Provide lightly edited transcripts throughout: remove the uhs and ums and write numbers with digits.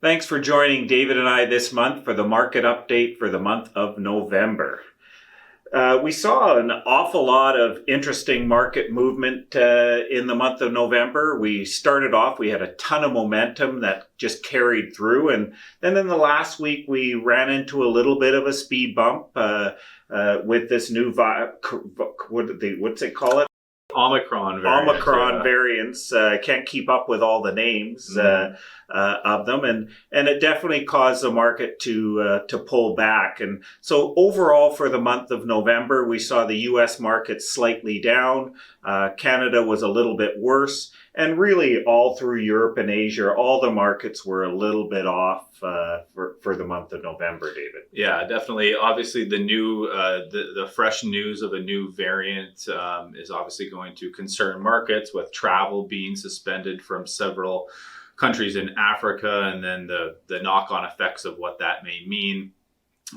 Thanks for joining David and I this month for the market update for the month of November. We saw an awful lot of interesting market movement in the month of November. We started off, we had a ton of momentum that just carried through. And then in the last week, we ran into a little bit of a speed bump with this new, what's it call it? Omicron variants. Can't keep up with all the names of them, and it definitely caused the market to pull back. And so overall, for the month of November, we saw the U.S. market slightly down. Canada was a little bit worse, and really all through Europe and Asia, all the markets were a little bit off for the month of November, David. Yeah, definitely. Obviously, the new, the fresh news of a new variant is obviously going to concern markets, with travel being suspended from several countries in Africa, and then the knock-on effects of what that may mean.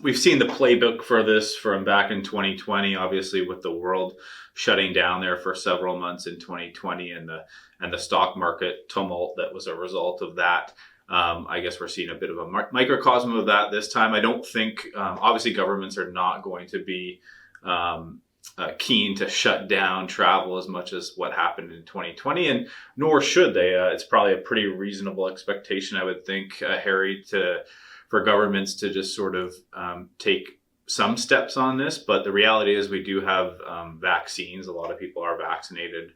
We've seen the playbook for this from back in 2020, obviously, with the world shutting down there for several months in 2020, and the stock market tumult that was a result of that. I guess we're seeing a bit of a microcosm of that this time. I don't think, obviously, governments are not going to be keen to shut down travel as much as what happened in 2020, and nor should they. It's probably a pretty reasonable expectation, I would think, Harry, for governments to just sort of take some steps on this. But the reality is we do have vaccines. A lot of people are vaccinated.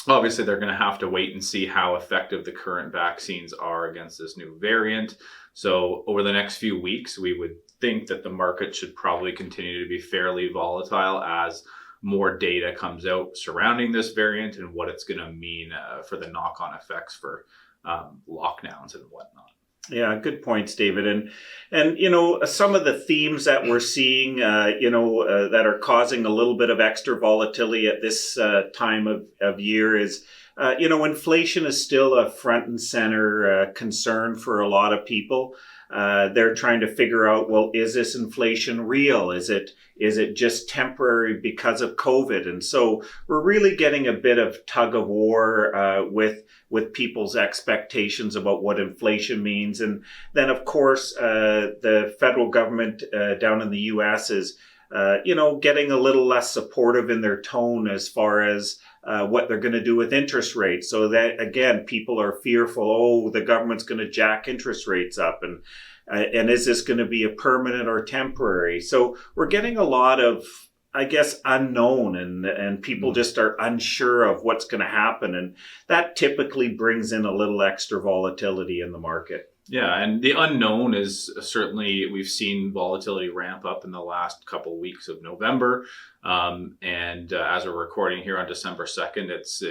Obviously, they're going to have to wait and see how effective the current vaccines are against this new variant. So over the next few weeks, we would think that the market should probably continue to be fairly volatile as more data comes out surrounding this variant and what it's going to mean for the knock-on effects for lockdowns and whatnot. Yeah, good points, David. And you know, some of the themes that we're seeing, that are causing a little bit of extra volatility at this time of year is, inflation is still a front and center concern for a lot of people. They're trying to figure out, well, is this inflation real? Is it just temporary because of COVID? And so we're really getting a bit of tug of war with people's expectations about what inflation means. And then, of course, the federal government down in the U.S. is, getting a little less supportive in their tone as far as what they're going to do with interest rates. So that, again, people are fearful, the government's going to jack interest rates up. And is this going to be a permanent or temporary? So we're getting a lot of, I guess, unknown, and people just are unsure of what's going to happen. And that typically brings in a little extra volatility in the market. Yeah, and the unknown is certainly, we've seen volatility ramp up in the last couple of weeks of November. And as we're recording here on December 2nd, it's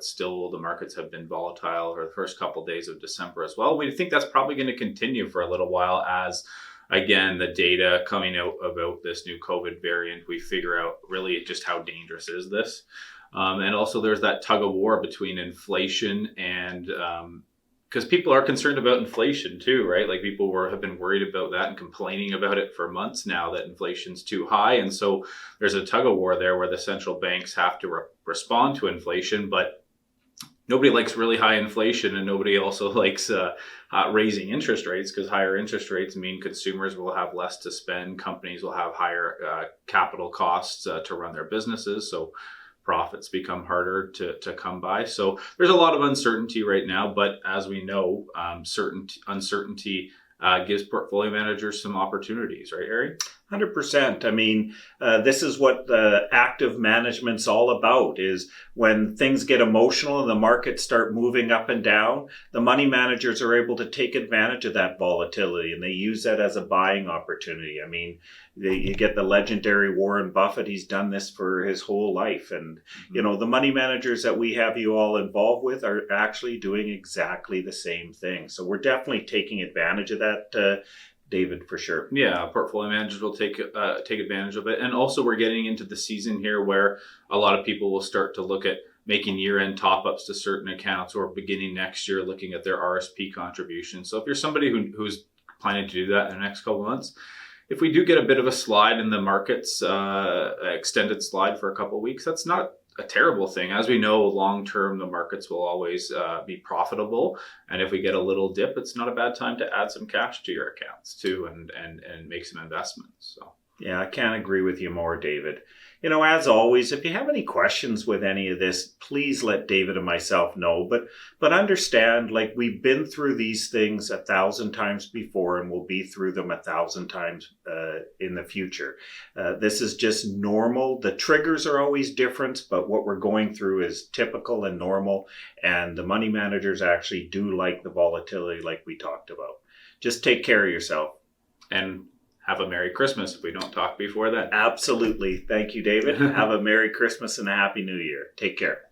still, the markets have been volatile for the first couple of days of December as well. We think that's probably going to continue for a little while as, again, the data coming out about this new COVID variant, we figure out really just how dangerous is this. And also there's that tug of war between inflation and because people are concerned about inflation too, right? Like people have been worried about that and complaining about it for months now, that inflation's too high. And so there's a tug of war there where the central banks have to respond to inflation, but nobody likes really high inflation, and nobody also likes raising interest rates, because higher interest rates mean consumers will have less to spend. Companies will have higher capital costs to run their businesses. So profits become harder to come by. So there's a lot of uncertainty right now, but as we know, uncertainty gives portfolio managers some opportunities, right, Harry? 100%. I mean, this is what active management's all about, is when things get emotional and the markets start moving up and down, the money managers are able to take advantage of that volatility, and they use that as a buying opportunity. I mean, you get the legendary Warren Buffett. He's done this for his whole life. And, the money managers that we have you all involved with are actually doing exactly the same thing. So we're definitely taking advantage of that, David, for sure. Yeah, portfolio managers will take advantage of it. And also we're getting into the season here where a lot of people will start to look at making year-end top-ups to certain accounts, or beginning next year looking at their RSP contributions. So if you're somebody who's planning to do that in the next couple of months, if we do get a bit of a slide in the markets, extended slide for a couple of weeks, that's not a terrible thing. As we know, long term, the markets will always be profitable. And if we get a little dip, it's not a bad time to add some cash to your accounts too, and make some investments. So. Yeah, I can't agree with you more, David. As always, if you have any questions with any of this, please let David and myself know. But understand, like, we've been through these things 1,000 times before, and we'll be through them 1,000 times in the future. This is just normal. The triggers are always different, but what we're going through is typical and normal. And the money managers actually do like the volatility, like we talked about. Just take care of yourself. And have a Merry Christmas if we don't talk before then. Absolutely. Thank you, David. Have a Merry Christmas and a Happy New Year. Take care.